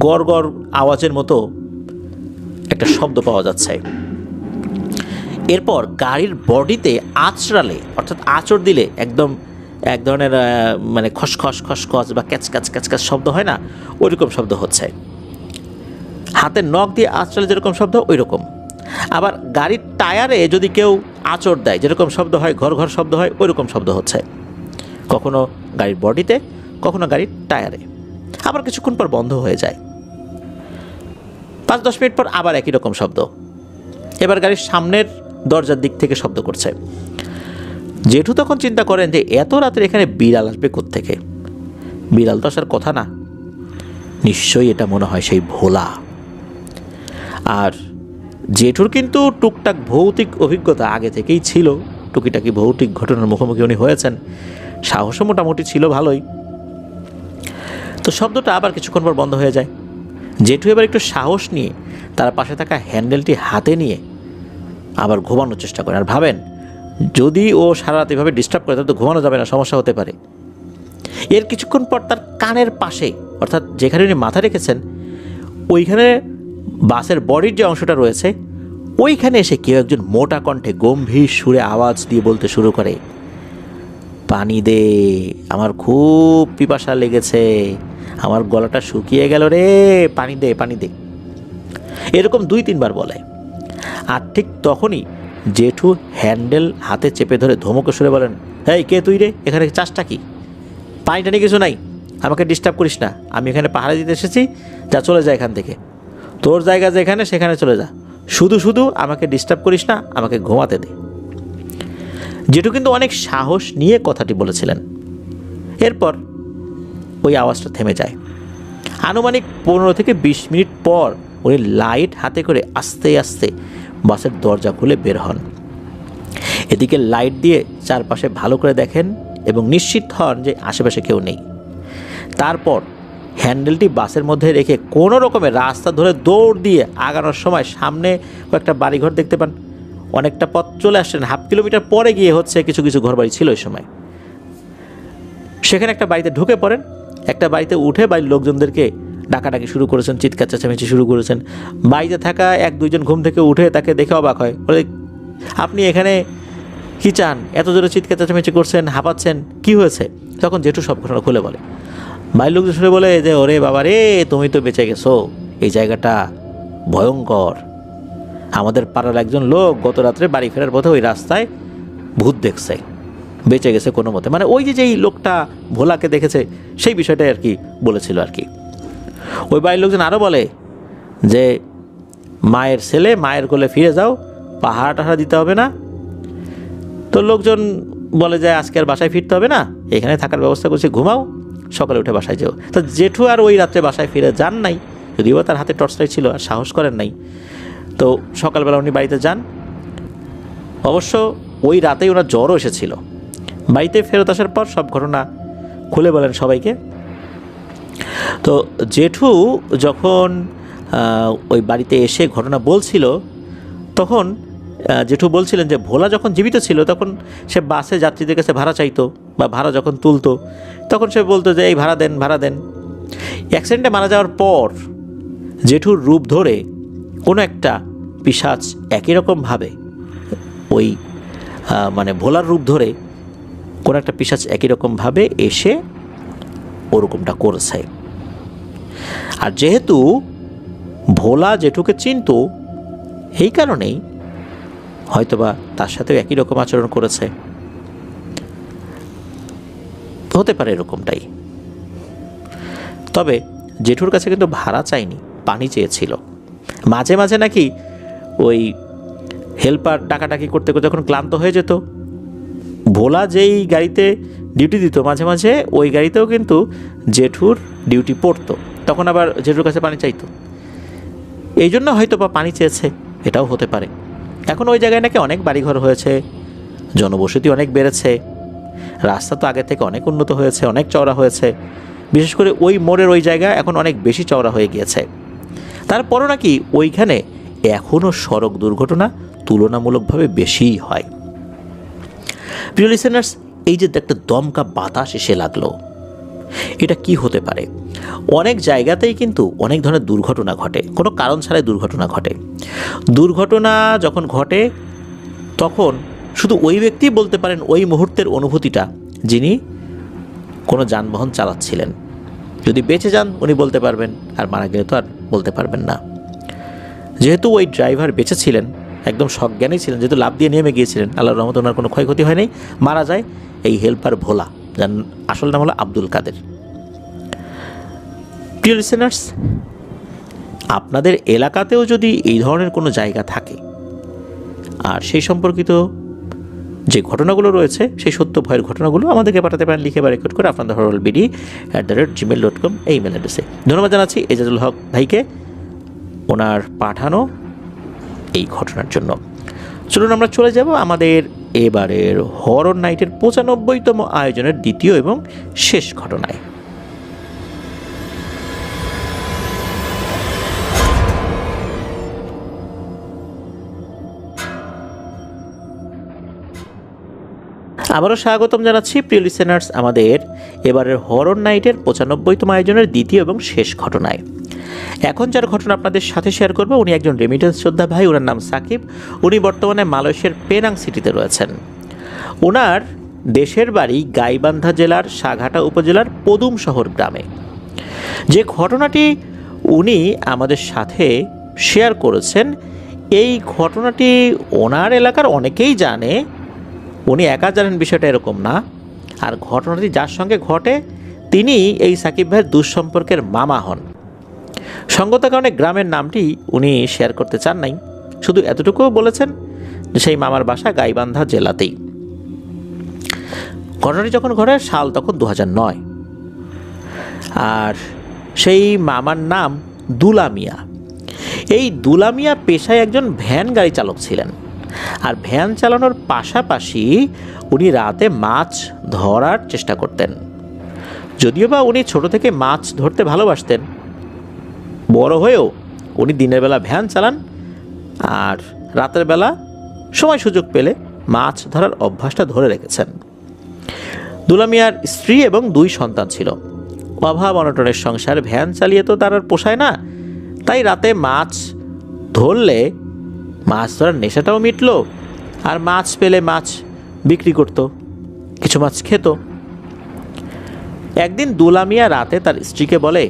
গড়গড় আওয়াজের মতো একটা শব্দ পাওয়া যাচ্ছে। এরপর গাড়ির বডিতে আঁচড়ালে, অর্থাৎ আঁচড় দিলে একদম এক ধরনের মানে খসখস খসখস বা ক্যাচক্যাচ ক্যাচক্যাচ শব্দ হয় না, ওইরকম শব্দ হচ্ছে। হাতের নখ দিয়ে আঁচড়ালে যেরকম শব্দ ওই রকম। আবার গাড়ির টায়ারে যদি কেউ আঁচড় দেয় যেরকম শব্দ হয়, ঘর ঘর শব্দ হয়, ওই রকম শব্দ হচ্ছে। কখনো গাড়ির বডিতে, কখনো গাড়ির টায়ারে। আবার কিছুক্ষণ পর বন্ধ হয়ে যায়। 5-10 মিনিট পর আবার একই রকম শব্দ। এবার গাড়ির সামনের দরজার দিক থেকে শব্দ করছে। জেঠু তখন চিন্তা করেন যে এত রাতে এখানে বিড়াল আসবে কোত্থেকে? বিড়াল তো আসার কথা না, নিশ্চয়ই এটা মনে হয় সেই ভোলা। আর জেঠুর কিন্তু টুকটাক ভৌতিক অভিজ্ঞতা আগে থেকেই ছিল, টুকিটাকি ভৌতিক ঘটনার মুখোমুখি উনি হয়েছেন, সাহসও মোটামুটি ছিল ভালোই। তো শব্দটা আবার কিছুক্ষণ পর বন্ধ হয়ে যায়। জেঠু এবার একটু সাহস নিয়ে তার পাশে থাকা হ্যান্ডেলটি হাতে নিয়ে আবার ঘুমানোর চেষ্টা করেন। আর ভাবেন, যদি ও সারা রাত এভাবে ডিস্টার্ব করে তাহলে তো ঘুমানো যাবে না, সমস্যা হতে পারে। এর কিছুক্ষণ পর তার কানের পাশে, অর্থাৎ যেখানে উনি মাথা রেখেছেন ওইখানে বাসের বডির যে অংশটা রয়েছে, ওইখানে এসে কেউ একজন মোটা কণ্ঠে গম্ভীর সুরে আওয়াজ দিয়ে বলতে শুরু করে, পানি দে, আমার খুব পিপাসা লেগেছে, আমার গলাটা শুকিয়ে গেল রে, পানি দে পানি দে। এরকম 2-3 বার বলে। আর ঠিক তখনই জেঠু হ্যান্ডেল হাতে চেপে ধরে ধমকে সুরে বলেন, এই কে তুই রে, এখানে চাষটা কি? পানি টানি কিছু নাই, আমাকে ডিস্টার্ব করিস না, আমি এখানে পাহাড়ে দিতে এসেছি, যা চলে যা এখান থেকে, তোর জায়গা যেখানে সেখানে চলে যা, শুধু শুধু আমাকে ডিস্টার্ব করিস না, আমাকে ঘুমাতে দে। জেঠু কিন্তু অনেক সাহস নিয়ে কথাটি বলেছিলেন। এরপর ওই আওয়াজটা থেমে যায়। আনুমানিক 15 থেকে 20 মিনিট পর উনি লাইট হাতে করে আস্তে আস্তে বাসের দরজা খুলে বের হন। এদিকে লাইট দিয়ে চারপাশে ভালো করে দেখেন এবং নিশ্চিত হন যে আশেপাশে কেউ নেই। তারপর হ্যান্ডেলটি বাসের মধ্যে রেখে কোনো রকমের রাস্তা ধরে দৌড় দিয়ে আগানোর সময় সামনে কয়েকটা বাড়িঘর দেখতে পান। অনেকটা পথ চলে আসছেন, 1/2 কিলোমিটার পরে গিয়ে হচ্ছে কিছু কিছু ঘরবাড়ি ছিল ওই সময়। সেখানে একটা বাড়িতে ঢুকে পড়েন। একটা বাড়িতে উঠে বাড়ির লোকজনদেরকে ডাকাডাকি শুরু করেছেন, চিৎকার চেঁচামেচি শুরু করেছেন। বাড়িতে থাকা 1-2 জন ঘুম থেকে উঠে তাকে দেখে অবাক হয়, বলে, আপনি এখানে কি চান? এত জোরে চিৎকার চেঁচামেচি করছেন, হাঁপাচ্ছেন, কি হয়েছে? তখন জেঠু সব ঘটনা খুলে বলে। বাড়ির লোকজন শুনে বলে যে, ওরে বাবা রে, তুমি তো বেঁচে গেছো, এই জায়গাটা ভয়ঙ্কর। আমাদের পাড়ার একজন লোক গত রাত্রে বাড়ি ফেরার পথে ওই রাস্তায় ভূত দেখছে, বেঁচে গেছে কোনো মতে। মানে ওই যে যেই লোকটা ভোলাকে দেখেছে সেই বিষয়টাই আর কি বলেছিল আর কি। ওই বাড়ির লোকজন আরও বলে যে, মায়ের ছেলে, মায়ের কোলে ফিরে যাও, পাহাড় টাহাড় দিতে হবে না। তো লোকজন বলে যায়, আজকে আর বাসায় ফিরতে হবে না, এখানে থাকার ব্যবস্থা করছি, ঘুমাও, সকালে উঠে বাসায় যাও। তো জেঠু আর ওই রাত্রে বাসায় ফিরে যান নাই, যদিও তার হাতে টর্চলাইট ছিল, আর সাহস করেন নাই। তো সকালবেলা উনি বাড়িতে যান, অবশ্য ওই রাতেই ওনার জ্বরও এসেছিল। বাড়িতে ফেরত আসার পর সব ঘটনা খুলে বলেন সবাইকে। তো জেঠু যখন ওই বাড়িতে এসে ঘটনা বলছিল, তখন জেঠু বলছিলেন যে ভোলা যখন জীবিত ছিল তখন সে বাসে যাত্রীদের কাছে ভাড়া চাইতো, বা ভাড়া যখন তুলতো তখন সে বলতো যে এই ভাড়া দেন, ভাড়া দেন। অ্যাক্সিডেন্টে মারা যাওয়ার পর জেঠুর রূপ ধরে কোনো একটা পিশাচ একই রকমভাবে ওই মানে ভোলার রূপ ধরে কোনো একটা পিশাচ একই রকমভাবে এসে ওরকমটা করেছে। আর যেহেতু ভোলা জেঠুকে চিনত, এই কারণেই হয়তোবা তার সাথেও একই রকম আচরণ করেছে, হতে পারে এরকমটাই। তবে জেঠুর কাছে কিন্তু ভাড়া চাইনি, পানি চেয়েছিল। মাঝে মাঝে নাকি ওই হেল্পার ডাকাডাকি করতে করতে যখন ক্লান্ত হয়ে যেত, ভোলা যেই গাড়িতে ডিউটি দিত মাঝে মাঝে ওই গাড়িতেও কিন্তু জেঠুর ডিউটি পড়তো, তখন আবার জেঠুর কাছে পানি চাইতো। এই জন্য হয়তো বা পানি চেয়েছে, এটাও হতে পারে। এখন ওই জায়গায় নাকি অনেক বাড়িঘর হয়েছে, জনবসতি অনেক বেড়েছে, রাস্তা তো আগে থেকে অনেক উন্নত হয়েছে, অনেক চওড়া হয়েছে। বিশেষ করে ওই মোড়ের ওই জায়গা এখন অনেক বেশি চওড়া হয়ে গিয়েছে। তারপরও নাকি ওইখানে এখনও সড়ক দুর্ঘটনা তুলনামূলকভাবে বেশিই হয়। প্রিয় লিসেনার্স, এই যে একটা দমকা বাতাস এসে লাগলো, এটা কি হতে পারে? অনেক জায়গাতেই কিন্তু অনেক ধরনের দুর্ঘটনা ঘটে, কোনো কারণ ছাড়াই দুর্ঘটনা ঘটে। দুর্ঘটনা যখন ঘটে তখন শুধু ওই ব্যক্তিই বলতে পারেন ওই মুহূর্তের অনুভূতিটা, যিনি কোনো যানবাহন চালাচ্ছিলেন। যদি বেঁচে যান উনি বলতে পারবেন, আর মারা গেলে তো আর বলতে পারবেন না। যেহেতু ওই ড্রাইভার বেঁচে ছিলেন, একদম সজ্ঞানেই ছিলেন, যেহেতু লাফ দিয়ে নেমে গিয়েছিলেন, আল্লাহর রহমতে ওনার কোনো ক্ষয়ক্ষতি হয় নাই, মারা যায় এই হেল্পার ভোলা, যার আসল নাম হলো আব্দুল কাদের। প্রিয় লিসেনার্স, আপনাদের এলাকাতেও যদি এই ধরনের কোনো জায়গা থাকে আর সেই সম্পর্কিত যে ঘটনাগুলো রয়েছে, সেই সত্য ভয়ের ঘটনাগুলো আমাদেরকে পাঠাতে পারেন লিখে বা রেকর্ড করে আপনাদের horrorlbd@gmail.com এই ইমেল অ্যাড্রেসে। ধন্যবাদ জানাচ্ছি এজাজুল হক ভাইকে ওনার পাঠানো এই ঘটনার জন্য। চলুন আমরা চলে যাব আমাদের এবারের হরর নাইটের 95তম আয়োজনের দ্বিতীয় এবং শেষ ঘটনায়। আবারও স্বাগতম জানাচ্ছি প্রিয় লিসেনার্স আমাদের এবারের হরর নাইটের 95তম আয়োজনের দ্বিতীয় এবং শেষ ঘটনায়। এখন যার ঘটনা আপনাদের সাথে শেয়ার করবো, উনি একজন রেমিটেন্স যোদ্ধা ভাই, ওনার নাম সাকিব। উনি বর্তমানে মালয়েশিয়ার পেনাং সিটিতে রয়েছেন। ওনার দেশের বাড়ি গাইবান্ধা জেলার সাঘাটা উপজেলার পদুম শহর গ্রামে। যে ঘটনাটি উনি আমাদের সাথে শেয়ার করেছেন, এই ঘটনাটি ওনার এলাকার অনেকেই জানে। উনি একা জানেন বিষয়টা এরকম না। আর ঘটনাটি যার সঙ্গে ঘটে তিনি এই সাকিব ভাইয়ের দুঃসম্পর্কের মামা হন। সঙ্গত কারণে গ্রামের নামটি উনি শেয়ার করতে চান নাই, শুধু এতটুকুও বলেছেন যে সেই মামার বাসা গাইবান্ধা জেলাতেই। ঘটনাটি যখন ঘটে সাল তখন 2009। আর সেই মামার নাম দুলা মিয়া। এই দুলা মিয়া পেশায় একজন ভ্যান গাড়ি চালক ছিলেন। আর ভ্যান চালানোর পাশাপাশি উনি রাতে মাছ ধরার চেষ্টা করতেন। যদিও বা উনি ছোট থেকে মাছ ধরতে ভালোবাসতেন, বড় হয়েও উনি দিনের বেলা ভ্যান চালান আর রাতের বেলা সময় সুযোগ পেলে মাছ ধরার অভ্যাসটা ধরে রেখেছেন। দুলা মিয়ার স্ত্রী এবং 2 সন্তান ছিল। অভাব অনটনের সংসার, ভ্যান চালিয়ে তো তার আর পোষায় না। তাই রাতে মাছ ধরলে মাছ ধরার নেশাটাও মিটল, আর মাছ পেলে মাছ বিক্রি করত, কিছু মাছ খেত। একদিন দুলা মিয়া রাতে তার স্ত্রীকে বলে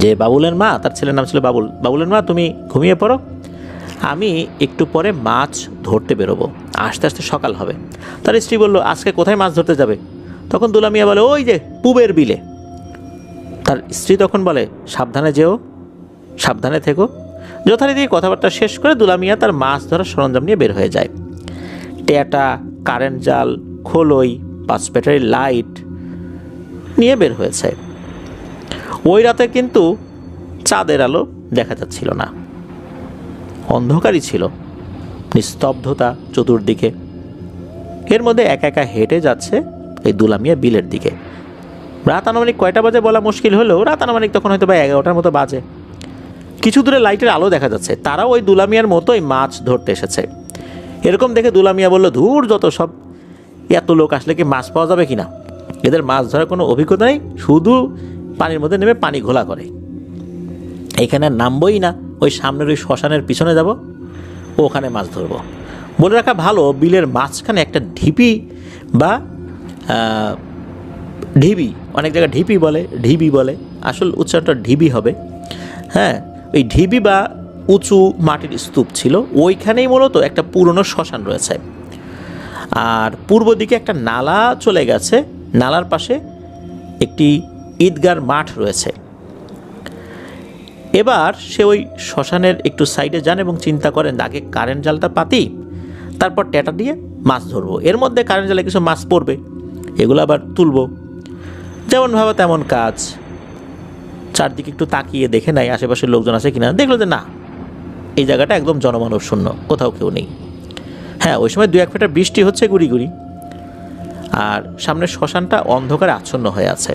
যে বাবুলের মা, তার ছেলের নাম ছিল বাবুল, বাবুলের মা তুমি ঘুমিয়ে পড়ো, আমি একটু পরে মাছ ধরতে বেরোবো, আস্তে আস্তে সকাল হবে। তার স্ত্রী বলল আজকে কোথায় মাছ ধরতে যাবে? তখন দুলা মিয়া বলে ওই যে পুবের বিলে। তার স্ত্রী তখন বলে সাবধানে যেও, সাবধানে থেকো। যথারীতি কথাবার্তা শেষ করে দুলা মিয়া তার মাছ ধরার সরঞ্জাম নিয়ে বের হয়ে যায়। ট্যাটা, কারেন্ট জাল, খোলই, 5 ব্যাটারি লাইট নিয়ে বের হয়েছে। ওই রাতে কিন্তু চাঁদের আলো দেখা যাচ্ছিল না, অন্ধকারই ছিল। নিস্তব্ধতা চতুর্দিকে। এর মধ্যে একা একা হেঁটে যাচ্ছে এই দুলামিয়া বিলের দিকে। রাত আনুমানিক কয়টা বাজে বলা মুশকিল হলেও রাত আনুমানিক তখন হয়তো বা 11টার মতো বাজে। কিছু দূরে লাইটের আলো দেখা যাচ্ছে, তারাও ওই দুলামিয়ার মতোই মাছ ধরতে এসেছে। এরকম দেখে দুলামিয়া বলল, ধুর যত সব, এত লোক আসলে কি মাছ পাওয়া যাবে কিনা, এদের মাছ ধরার কোনো অভিজ্ঞতা নেই, শুধু পানির মধ্যে নেমে পানি ঘোলা করে। এইখানে নামবই না, ওই সামনের ওই শ্মশানের পিছনে যাব, ওখানে মাছ ধরবো। বলে রাখা ভালো, বিলের মাঝখানে একটা ঢিপি বা ঢিবি, অনেক জায়গায় ঢিপি বলে, ঢিবি বলে, আসল উচ্চারণটা ঢিবি হবে। হ্যাঁ, ওই ঢিবি বা উঁচু মাটির স্তূপ ছিল, ওইখানেই মূলত একটা পুরনো শ্মশান রয়েছে। আর পূর্ব দিকে একটা নালা চলে গেছে, নালার পাশে একটি ঈদগার মাঠ রয়েছে। এবার সে ওই শ্মশানের একটু সাইডে যান এবং চিন্তা করেন, আগে কারেন্ট জালটা পাতি, তারপর ট্যাটা দিয়ে মাছ ধরবো। এর মধ্যে কারেন্ট জালে কিছু মাছ পড়বে, এগুলো আবার তুলবো। যেমন ভাবা তেমন কাজ। চারদিকে একটু তাকিয়ে দেখে নাই আশেপাশের লোকজন আছে কিনা, দেখলো যে না, এই জায়গাটা একদম জনমানব শূন্য, কোথাও কেউ নেই। হ্যাঁ, ওই সময় 2-1 ফোঁটা বৃষ্টি হচ্ছে গুড়ি গুড়ি, আর সামনের শ্মশানটা অন্ধকারে আচ্ছন্ন হয়ে আছে।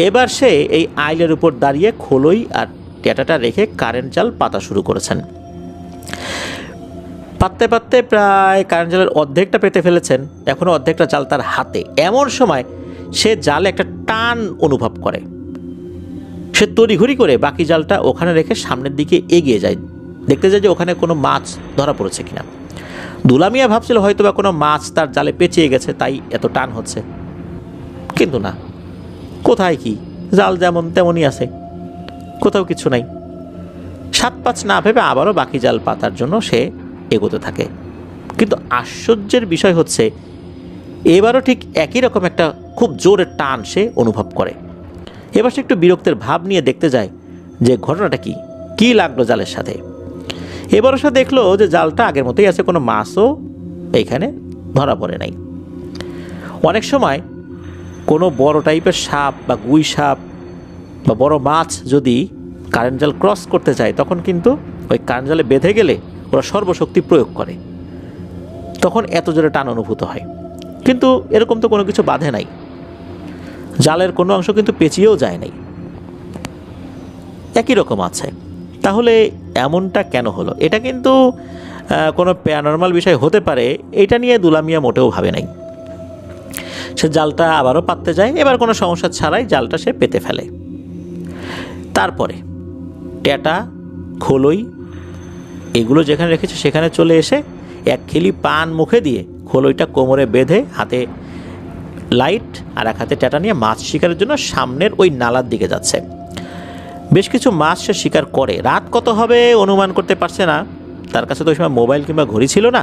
এবার সে এই আইলের উপর দাঁড়িয়ে খোলই আর ট্যাটাটা রেখে কারেন্ট জাল পাতা শুরু করেছেন। পাততে পাততে প্রায় কারেন্ট জালের অর্ধেকটা পেতে ফেলেছেন, এখনও অর্ধেকটা জাল তার হাতে। এমন সময় সে জালে একটা টান অনুভব করে। সে তড়িঘড়ি করে বাকি জালটা ওখানে রেখে সামনের দিকে এগিয়ে যায়, দেখতে যায় যে ওখানে কোনো মাছ ধরা পড়েছে কিনা। দুলামিয়া ভাবছিল হয়তো বা কোনো মাছ তার জালে পেঁচিয়ে গেছে, তাই এত টান হচ্ছে। কিন্তু না, কোথায় কি, জাল যেমন তেমনই আছে, কোথাও কিছু নাই। 7-5 না ভেবে আবারও বাকি জাল পাতার জন্য সে এগোতে থাকে। কিন্তু আশ্চর্যের বিষয় হচ্ছে, এবারও ঠিক একই রকম একটা খুব জোরে টান সে অনুভব করে। এবার সে একটু বিরক্তের ভাব নিয়ে দেখতে যায় যে ঘটনাটা কি লাগলো জালের সাথে। এবারও সে দেখলো যে জালটা আগের মতোই আছে, কোনো মাছও এইখানে ধরা পড়ে নাই। অনেক সময় কোনো বড় টাইপের সাপ বা গুই সাপ বা বড় মাছ যদি কারেন্ট জাল ক্রস করতে চায়, তখন কিন্তু ওই কারেন্ট জালে বেঁধে গেলে ওরা সর্বশক্তি প্রয়োগ করে, তখন এত জোরে টান অনুভূত হয়। কিন্তু এরকম তো কোনো কিছু বাধে নাই, জালের কোনো অংশ কিন্তু পেঁচিয়েও যায় নাই, একই রকম আছে। তাহলে এমনটা কেন হলো? এটা কিন্তু কোনো প্যারানরমাল বিষয় হতে পারে, এটা নিয়ে দুলামিয়া মোটেও ভাবে নাই। সে জালটা আবারও পাততে যায়, এবার কোনো সমস্যা ছাড়াই জালটা সে পেতে ফেলে। তারপরে ট্যাটা, খোলই এগুলো যেখানে রেখেছে সেখানে চলে এসে এক খিলি পান মুখে দিয়ে খোলইটা কোমরে বেঁধে, হাতে লাইট আর এক হাতে ট্যাটা নিয়ে মাছ শিকারের জন্য সামনের ওই নালার দিকে যাচ্ছে। বেশ কিছু মাছ সে শিকার করে। রাত কত হবে অনুমান করতে পারছে না, তার কাছে তো ওই সময় মোবাইল কিংবা ঘড়ি ছিল না।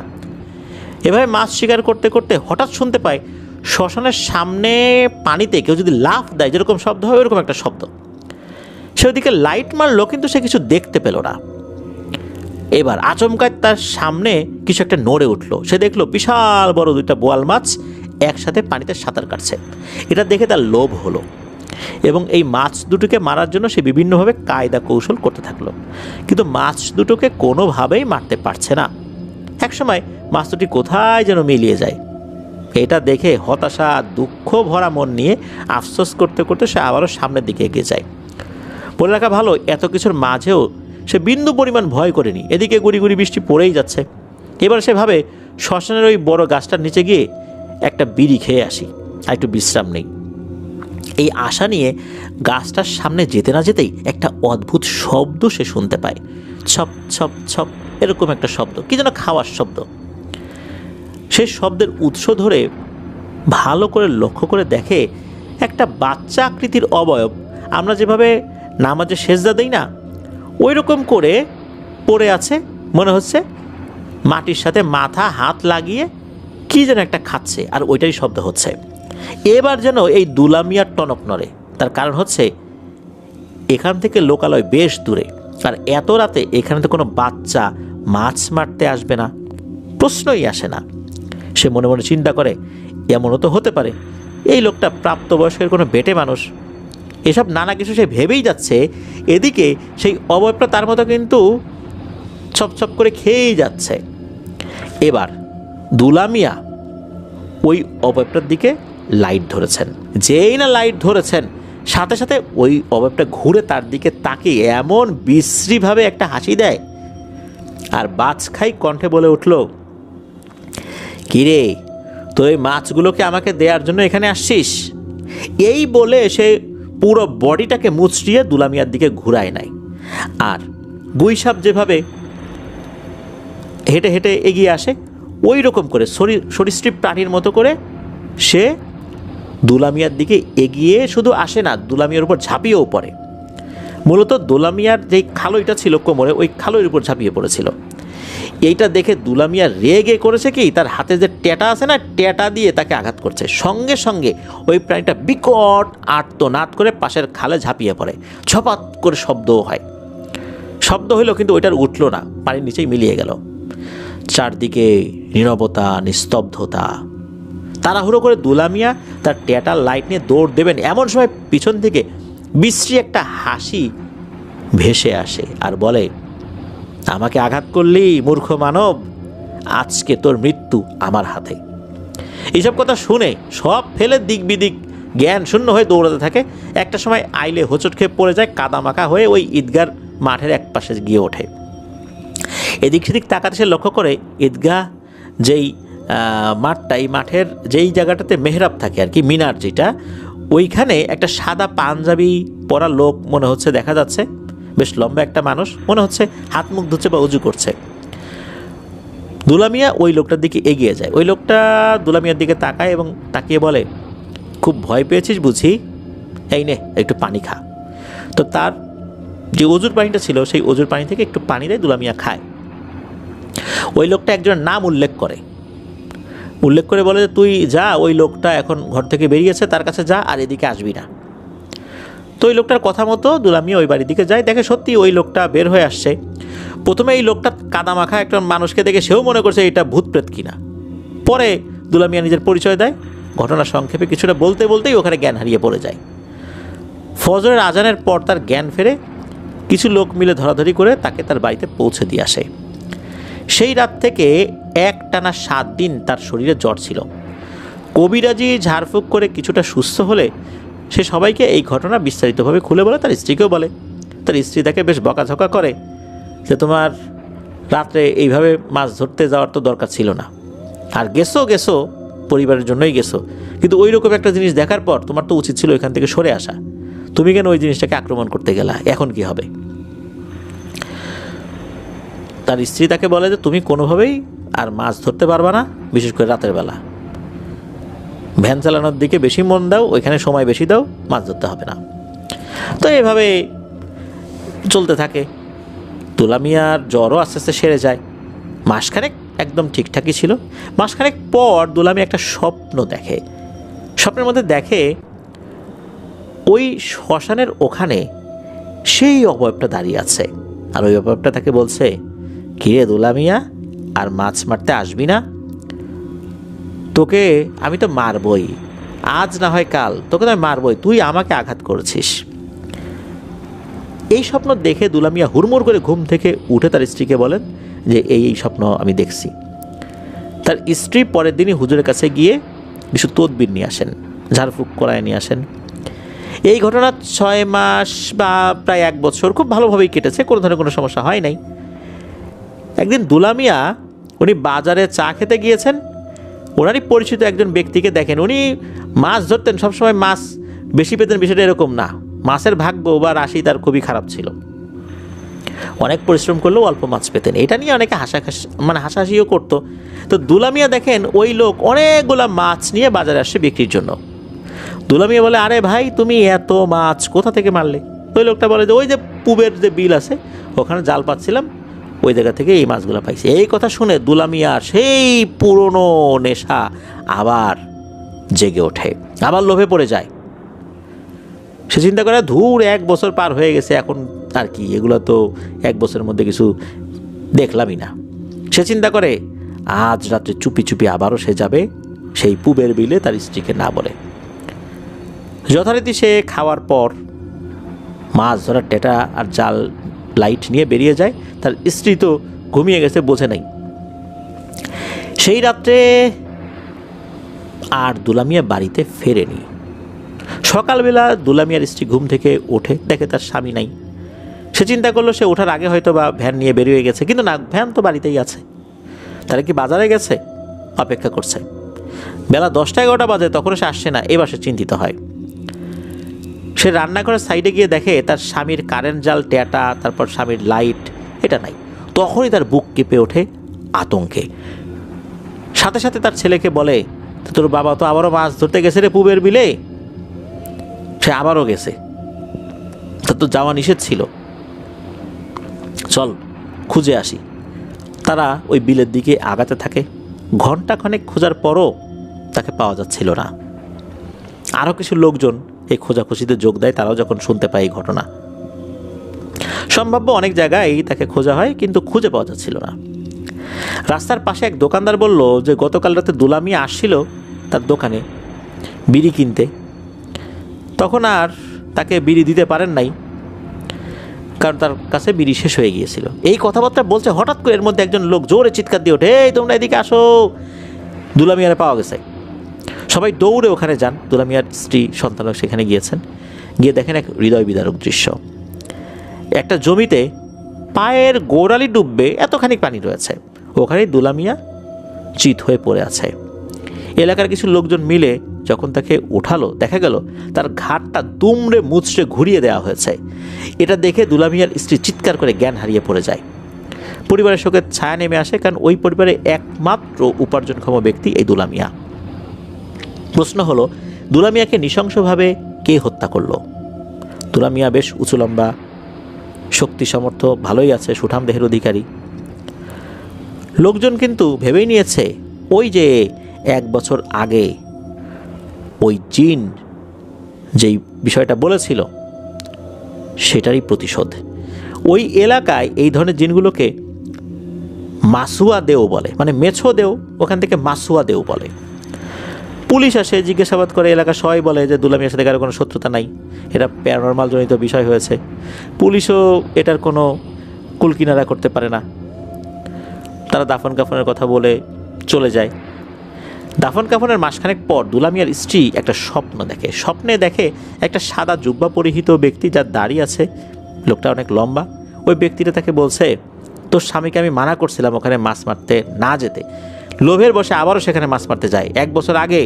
এভাবে মাছ শিকার করতে করতে হঠাৎ শুনতে পায় শ্মশানের সামনে পানিতে কেউ যদি লাফ দেয় যেরকম শব্দ হয়, ওরকম একটা শব্দ। সে ওদিকে লাইট মারলো, কিন্তু সে কিছু দেখতে পেল না। এবার আচমকায় তার সামনে কিছু একটা নড়ে উঠলো। সে দেখলো বিশাল বড় 2টা বোয়াল মাছ একসাথে পানিতে সাঁতার কাটছে। এটা দেখে তার লোভ হলো এবং এই মাছ দুটোকে মারার জন্য সে বিভিন্নভাবে কায়দা কৌশল করতে থাকলো, কিন্তু মাছ দুটোকে কোনোভাবেই মারতে পারছে না। একসময় মাছ দুটি কোথায় যেন মিলিয়ে যায়। এটা দেখে হতাশা, দুঃখ ভরা মন নিয়ে আফসোস করতে করতে সে আবারও সামনের দিকে এগিয়ে যায়। বলে রাখা ভালো, এত কিছুর মাঝেও সে বিন্দু পরিমাণ ভয় করেনি। এদিকে গুড়ি গুড়ি বৃষ্টি পড়েই যাচ্ছে। এবার সে ভাবে শ্মশানের ওই বড় গাছটার নিচে গিয়ে একটা বিড়ি খেয়ে আসি, আর একটু বিশ্রাম নেই। এই আশা নিয়ে গাছটার সামনে যেতে না যেতেই একটা অদ্ভুত শব্দ সে শুনতে পায়। ছপ ছপ ছপ এরকম একটা শব্দ, কি যেন খাওয়ার শব্দ। সেই শব্দের উৎস ধরে ভালো করে লক্ষ্য করে দেখে একটা বাচ্চা আকৃতির অবয়ব, আমরা যেভাবে নামাজে সেজদা দেই না, ওই রকম করে পড়ে আছে। মনে হচ্ছে মাটির সাথে মাথা হাত লাগিয়ে কি যেন একটা খাচ্ছে, আর ওইটারই শব্দ হচ্ছে। এবার যেন এই দুলামিয়ার টনক নড়ে। তার কারণ হচ্ছে এখান থেকে লোকালয় বেশ দূরে, আর এত রাতে এখানে তো কোনো বাচ্চা মাছ মারতে আসবে না, প্রশ্নই আসে না। সে মনে মনে চিন্তা করে, এমনও তো হতে পারে এই লোকটা প্রাপ্তবয়স্কের কোনো বেটে মানুষ। এসব নানা কিছু সে ভেবেই যাচ্ছে। এদিকে সেই অবয়বটা তার মতো কিন্তু ছপ করে খেয়েই যাচ্ছে। এবার দুলা মিয়া ওই অবয়বটার দিকে লাইট ধরেছেন। যেই না লাইট ধরেছেন, সাথে সাথে ওই অবয়বটা ঘুরে তার দিকে তাকিয়ে এমন বিশ্রীভাবে একটা হাসি দেয় আর বাজখাই কণ্ঠে বলে উঠল, কিরে, তুই মাছগুলোকে আমাকে দেওয়ার জন্য এখানে আসছিস? এই বলে সে পুরো বডিটাকে মুচড়িয়ে দুলা মিয়ার দিকে ঘুরায় নাই। আর গুইসাপ যেভাবে হেঁটে হেঁটে এগিয়ে আসে, ওই রকম করে সরীসৃপ প্রাণীর মতো করে সে দুলা মিয়ার দিকে এগিয়ে শুধু আসে না, দুলা মিয়ার উপর ঝাঁপিয়েও পড়ে। মূলত দুলা মিয়ার যেই খালইটা ছিল কোমরে, ওই খালইয়ের উপর ঝাঁপিয়ে পড়েছিল। এইটা দেখে দুলা মিয়া রেগে করেছে কি, তার হাতে যে ট্যাটা আছে না, ট্যাটা দিয়ে তাকে আঘাত করছে। সঙ্গে সঙ্গে ওই প্রাণীটা বিকট আর্তনাদ করে পাশের খালে ঝাঁপিয়ে পড়ে। ছপাত করে শব্দও হয়। শব্দ হইল কিন্তু ওইটার উঠল না, পানির নিচেই মিলিয়ে গেল। চারদিকে নীরবতা, নিস্তব্ধতা। তাড়াহুড়ো করে দুলা মিয়া তার ট্যাটার লাইট নিয়ে দৌড় দেবেন, এমন সময় পিছন থেকে বিশ্রী একটা হাসি ভেসে আসে আর বলে, আমাকে আঘাত করলি মূর্খ মানব, আজকে তোর মৃত্যু আমার হাতে। এইসব কথা শুনে সব ফেলে দিক বিদিক জ্ঞান শূন্য হয়ে দৌড়াতে থাকে। একটা সময় আইলে হোঁচট খেয়ে পড়ে যায়, কাদামাখা হয়ে ওই ঈদগার মাঠের এক পাশে গিয়ে ওঠে। এদিক সেদিক তাকাতে সে লক্ষ্য করে ঈদগাহ যেই মাঠটা, এই মাঠের যেই জায়গাটাতে মেহরাব থাকে আর কি, মিনার যেটা, ওইখানে একটা সাদা পাঞ্জাবি পরা লোক মনে হচ্ছে দেখা যাচ্ছে। বেশ লম্বা একটা মানুষ, মনে হচ্ছে হাত মুখ ধুচ্ছে বা উজু করছে। দুলা মিয়া ওই লোকটার দিকে এগিয়ে যায়। ওই লোকটা দুলা মিয়ার দিকে তাকায় এবং তাকিয়ে বলে, খুব ভয় পেয়েছিস বুঝি? এই নে একটু পানি খা। তো তার যে অজুর পানিটা ছিল, সেই অজুর পানি থেকে একটু পানি দেয়, দুলা মিয়া খায়। ওই লোকটা একজনের নাম উল্লেখ করে বলে যে, তুই যা, ওই লোকটা এখন ঘর থেকে বেরিয়েছে, তার কাছে যা, আর এদিকে আসবি না। তো ওই লোকটার কথা মতো দুলা মিয়া ওই বাড়ির দিকে যায়। দেখে সত্যি ওই লোকটা বের হয়ে আসছে। প্রথমে এই লোকটা কাদামাখা একটা মানুষকে দেখে সেও মনে করছে এটা ভূত প্রেত কিনা। পরে দুলা মিয়া নিজের পরিচয় দেয়। ঘটনা সংক্ষেপে কিছুটা বলতেই ওখানে জ্ঞান হারিয়ে পড়ে যায়। ফজরের আজানের পর তার জ্ঞান ফেরে। কিছু লোক মিলে ধরাধরি করে তাকে তার বাড়িতে পৌঁছে দিয়ে আসে। সেই রাত থেকে একটানা 7 দিন তার শরীরে জ্বর ছিল। কবিরাজি ঝাড়ফুঁক করে কিছুটা সুস্থ হলে সে সবাইকে এই ঘটনা বিস্তারিতভাবে খুলে বলে, তার স্ত্রীকেও বলে। তার স্ত্রী তাকে বেশ বকাঝকা করে যে, তোমার রাত্রে এইভাবে মাছ ধরতে যাওয়ার তো দরকার ছিল না, আর গেছো পরিবারের জন্যই গেছো, কিন্তু ওই রকম একটা জিনিস দেখার পর তোমার তো উচিত ছিল এখান থেকে সরে আসা। তুমি কেন ওই জিনিসটাকে আক্রমণ করতে গেলা? এখন কি হবে? তার স্ত্রী তাকে বলে যে, তুমি কোনোভাবেই আর মাছ ধরতে পারবা না, বিশেষ করে রাতের বেলা। ভ্যান চালানোর দিকে বেশি মন দাও, ওইখানে সময় বেশি দাও, মাছ ধরতে হবে না। তো এভাবে চলতে থাকে। দুলা মিয়ার জ্বরও আস্তে আস্তে সেরে যায়। মাসখানেক একদম ঠিকঠাকই ছিল। মাসখানেক পর দুলা মিয়া একটা স্বপ্ন দেখে। স্বপ্নের মধ্যে দেখে ওই শ্মশানের ওখানে সেই অবয়বটা দাঁড়িয়ে আছে, আর ওই অবয়বটা তাকে বলছে, কিরে দুলা মিয়া, আর মাছ মারতে আসবি না? তোকে আমি তো মারবই, আজ না হয় কাল তোকে তো আমি মারবই, তুই আমাকে আঘাত করেছিস। এই স্বপ্ন দেখে দুলা মিয়া হুড়মুড় করে ঘুম থেকে উঠে তার স্ত্রীকে বলেন যে, এই স্বপ্ন আমি দেখছি। তার স্ত্রী পরের দিনই হুজুরের কাছে গিয়ে কিছু তদবির নিয়ে আসেন, ঝাড়ফুঁক করায় নিয়ে আসেন। এই ঘটনা 6 মাস বা প্রায় 1 বছর খুব ভালোভাবেই কেটেছে, কোনো ধরনের কোনো সমস্যা হয় নাই। একদিন দুলা মিয়া উনি বাজারে চা খেতে গিয়েছেন। ওনারই পরিচিত একজন ব্যক্তিকে দেখেন, উনি মাছ ধরতেন, সবসময় মাছ বেশি পেতেন, বিষয়টা এরকম না। মাছের ভাগ্য বা রাশি তার খুবই খারাপ ছিল। অনেক পরিশ্রম করলেও অল্প মাছ পেতেন। এটা নিয়ে অনেকে হাসাহাসিও করতো। তো দুলা মিয়া দেখেন ওই লোক অনেকগুলা মাছ নিয়ে বাজারে আসছে বিক্রির জন্য। দুলা মিয়া বলে, আরে ভাই, তুমি এত মাছ কোথা থেকে মারলে? ওই লোকটা বলে যে, ওই যে পুবের যে বিল আছে ওখানে জাল পাচ্ছিলাম, ওই জায়গা থেকে এই মাছগুলো পাইছি। এই কথা শুনে দুলা মিয়া সেই পুরনো নেশা আবার জেগে ওঠে, আবার লোভে পড়ে যায়। সে চিন্তা করে, ধুর, 1 বছর পার হয়ে গেছে, এখন আর কি, এগুলো তো 1 বছরের মধ্যে কিছু দেখলামই না। সে চিন্তা করে, আজ রাত্রে চুপি চুপি আবারও সে যাবে সেই পুবের বিলে তার স্ত্রীকে না বলে। যথারীতি সে খাওয়ার পর মাছ ধরার টেটা আর জাল লাইট নিয়ে বেরিয়ে যায়। তার স্ত্রী তো ঘুমিয়ে গেছে, বোঝে নাই। সেই রাত্রে আর দুলামিয়া বাড়িতে ফেরেনি। সকালবেলা দুলামিয়ার স্ত্রী ঘুম থেকে ওঠে, দেখে তার স্বামী নাই। সে চিন্তা করলো সে ওঠার আগে হয়তো বা ভ্যান নিয়ে বেরিয়ে গেছে, কিন্তু না, ভ্যান তো বাড়িতেই আছে। তারা কি বাজারে গেছে? অপেক্ষা করছে। বেলা 10টা-11টা বাজে, তখনও সে আসছে না। এবার সে চিন্তিত হয়। সে রান্নাঘরের সাইডে গিয়ে দেখে তার স্বামীর কারেন্ট জাল, ট্যাটা, তারপর স্বামীর লাইট, এটা নাই। তখনই তার বুক কেঁপে ওঠে আতঙ্কে। সাথে সাথে তার ছেলেকে বলে, তোর বাবা তো আবারও মাছ ধরতে গেছে রে পুবের বিলে। সে আবারও গেছে, তার তো যাওয়া নিষেধ ছিল, চল খুঁজে আসি। তারা ওই বিলের দিকে আগাতে থাকে। ঘণ্টাখানেক খোঁজার পরও তাকে পাওয়া যাচ্ছিল না। আরও কিছু লোকজন এই খোঁজাখুঁজিতে যোগ দেয়, তারাও যখন শুনতে পায় এই ঘটনা। সম্ভাব্য অনেক জায়গায় তাকে খোঁজা হয়, কিন্তু খুঁজে পাওয়া যাচ্ছিল না। রাস্তার পাশে এক দোকানদার বলল যে গতকাল রাতে দুলামিয়া আসছিল তার দোকানে বিড়ি কিনতে। তখন আর তাকে বিড়ি দিতে পারেন নাই, কারণ তার কাছে বিড়ি শেষ হয়ে গিয়েছিল। এই কথাবার্তা বলছে, হঠাৎ করে এর মধ্যে একজন লোক জোরে চিৎকার দিয়ে ওঠে, এই তোমরা এদিকে আসো, দুলামিয়ারে পাওয়া গেছে। সবাই দৌড়ে ওখানে যান। দুলামিয়ার স্ত্রী, সন্তানও সেখানে গিয়েছেন। গিয়ে দেখেন এক হৃদয় বিদারক দৃশ্য। একটা জমিতে পায়ের গোড়ালি ডুববে এতখানি পানি রয়েছে, ওখানেই দুলামিয়া চিত হয়ে পড়ে আছে। এলাকার কিছু লোকজন মিলে যখন তাকে উঠালো, দেখা গেল তার ঘাটটা দুমড়ে মুচড়ে ঘুরিয়ে দেওয়া হয়েছে। এটা দেখে দুলামিয়ার স্ত্রী চিৎকার করে জ্ঞান হারিয়ে পড়ে যায়। পরিবারের শোকের ছায়া নেমে আসে, কারণ ওই পরিবারে একমাত্র উপার্জনক্ষম ব্যক্তি এই দুলামিয়া। প্রশ্ন হলো, দুলামিয়াকে নৃশংসভাবে কে হত্যা করলো? দুলামিয়া বেশ উঁচু লম্বা, শক্তি সমর্থ, ভালোই আছে, সুঠাম দেহের অধিকারী। লোকজন কিন্তু ভেবেই নিয়েছে ওই যে 1 বছর আগে ওই জিন যেই বিষয়টা বলেছিল সেটারই প্রতিশোধ। ওই এলাকায় এই ধরনের জিনগুলোকে মাসুয়া দেও বলে, মানে মেছো দেও, ওখান থেকে মাসুয়া দেও বলে। পুলিশ আসে, জিজ্ঞাসাবাদ করে, এলাকা সবাই বলে যে দুলামিয়ার সাথে কারো কোনো শত্রুতা নাই, এটা প্যারানরমাল জনিত বিষয় হয়েছে। পুলিশও এটার কোনো কুলকিনারা করতে পারে না। তারা দাফন কাফনের কথা বলে চলে যায়। দাফন কাফনের মাসখানেক পর দুলামিয়ার স্ত্রী একটা স্বপ্ন দেখে। স্বপ্নে দেখে একটা সাদা জুব্বা পরিহিত ব্যক্তি, যার দাড়ি আছে, লোকটা অনেক লম্বা। ওই ব্যক্তিটা তাকে বলছে, তোর স্বামীকে আমি মানা করছিলাম ওখানে মাছ মারতে না যেতে, লোভের বসে আবারও সেখানে মাছ মারতে যায়। 1 বছর আগে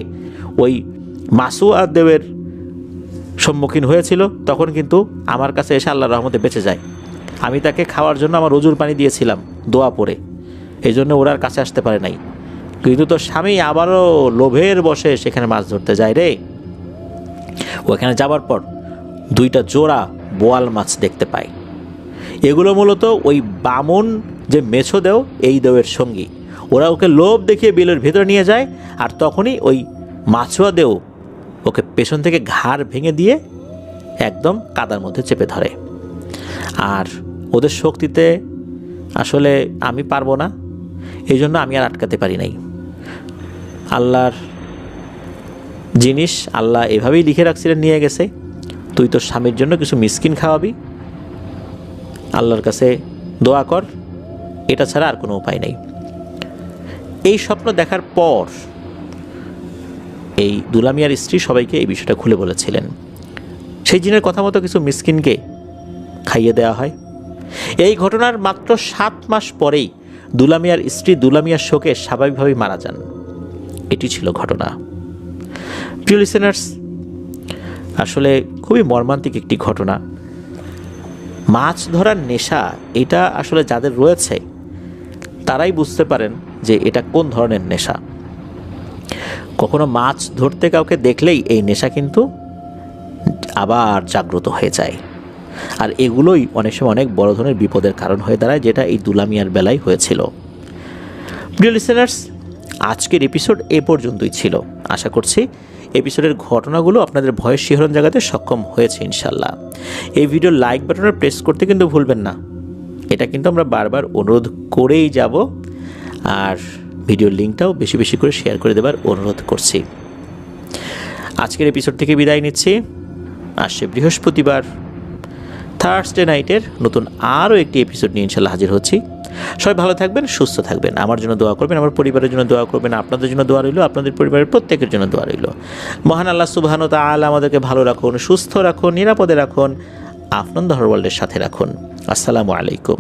ওই মাসুয়া দেবের সম্মুখীন হয়েছিল, তখন কিন্তু আমার কাছে এসে আল্লাহর রহমতে বেঁচে যায়। আমি তাকে খাওয়ার জন্য আমার রজুর পানি দিয়েছিলাম দোয়া পড়ে, এই জন্য ওরা আর কাছে আসতে পারে নাই। কিন্তু তোর স্বামী আবারও লোভের বসে সেখানে মাছ ধরতে যায় রে। ওখানে যাবার পর 2টা জোড়া বোয়াল মাছ দেখতে পায়। এগুলো মূলত ওই বামন যে মেছো দেও, এই দেওয়ের সঙ্গী। ওরা ওকে লোভ দেখিয়ে বিলের ভেতরে নিয়ে যায়, আর তখনই ওই মাছুয়া দেও ওকে পেছন থেকে ঘাড় ভেঙে দিয়ে একদম কাদার মধ্যে চেপে ধরে। আর ওদের শক্তিতে আসলে আমি পারবো না, এই জন্য আমি আর আটকাতে পারি নাই। আল্লাহর জিনিস আল্লাহ এভাবেই লিখে রাখছিলেন, নিয়ে গেছে। তুই তোর স্বামীর জন্য কিছু মিসকিন খাওয়াবি, আল্লাহর কাছে দোয়া কর, এটা ছাড়া আর কোনো উপায় নেই। এই স্বপ্ন দেখার পর এই দুলামিয়ার স্ত্রী সবাইকে এই বিষয়টা খুলে বলেছিলেন। সেই জিনের কথা মতো কিছু মিসকিনকে খাইয়ে দেওয়া হয়। এই ঘটনার মাত্র 7 মাস পরেই দুলামিয়ার স্ত্রী দুলামিয়ার শোকে স্বাভাবিকভাবেই মারা যান। এটি ছিল ঘটনা। প্রিয় লিসেনার্স, আসলে খুবই মর্মান্তিক একটি ঘটনা। মাছ ধরার নেশা এটা আসলে যাদের রয়েছে তারাই বুঝতে পারেন যে এটা কোন ধরনের নেশা। কখনো মাছ ধরতে কাউকে দেখলেই এই নেশা কিন্তু আবার জাগ্রত হয়ে যায়। আর এগুলোই অনেক সময় অনেক বড় ধরনের বিপদের কারণ হয়ে দাঁড়ায়, যেটা এই দুলামিয়ার বেলায় হয়েছিল। প্রিয় লিসেনার্স, আজকের এপিসোড এ পর্যন্তই ছিল। আশা করছি এপিসোডের ঘটনাগুলো আপনাদের ভয়ের শিহরণ জাগাতে সক্ষম হয়েছে ইনশাল্লাহ। এই ভিডিওর লাইক বাটনে প্রেস করতে কিন্তু ভুলবেন না, এটা কিন্তু আমরা বারবার অনুরোধ করেই যাব। আর ভিডিওর লিঙ্কটাও বেশি বেশি করে শেয়ার করে দেবার অনুরোধ করছি। আজকের এপিসোড থেকে বিদায় নিচ্ছি। আসছে বৃহস্পতিবার থার্সডে নাইটের নতুন আরও একটি এপিসোড নিয়ে ইনশাল্লাহ হাজির হচ্ছি। সবাই ভালো থাকবেন, সুস্থ থাকবেন, আমার জন্য দোয়া করবেন, আমার পরিবারের জন্য দোয়া করবেন, আপনাদের জন্য দোয়া রইল, আপনাদের পরিবারের প্রত্যেকের জন্য দোয়া রইল। মহান আল্লাহ সুবহানাহু ওয়া তাআলা আমাদেরকে ভালো রাখুন, সুস্থ রাখুন, নিরাপদে রাখুন, আফনান দ্য ওয়ার্ল্ডের সাথে রাখুন। আসসালামু আলাইকুম।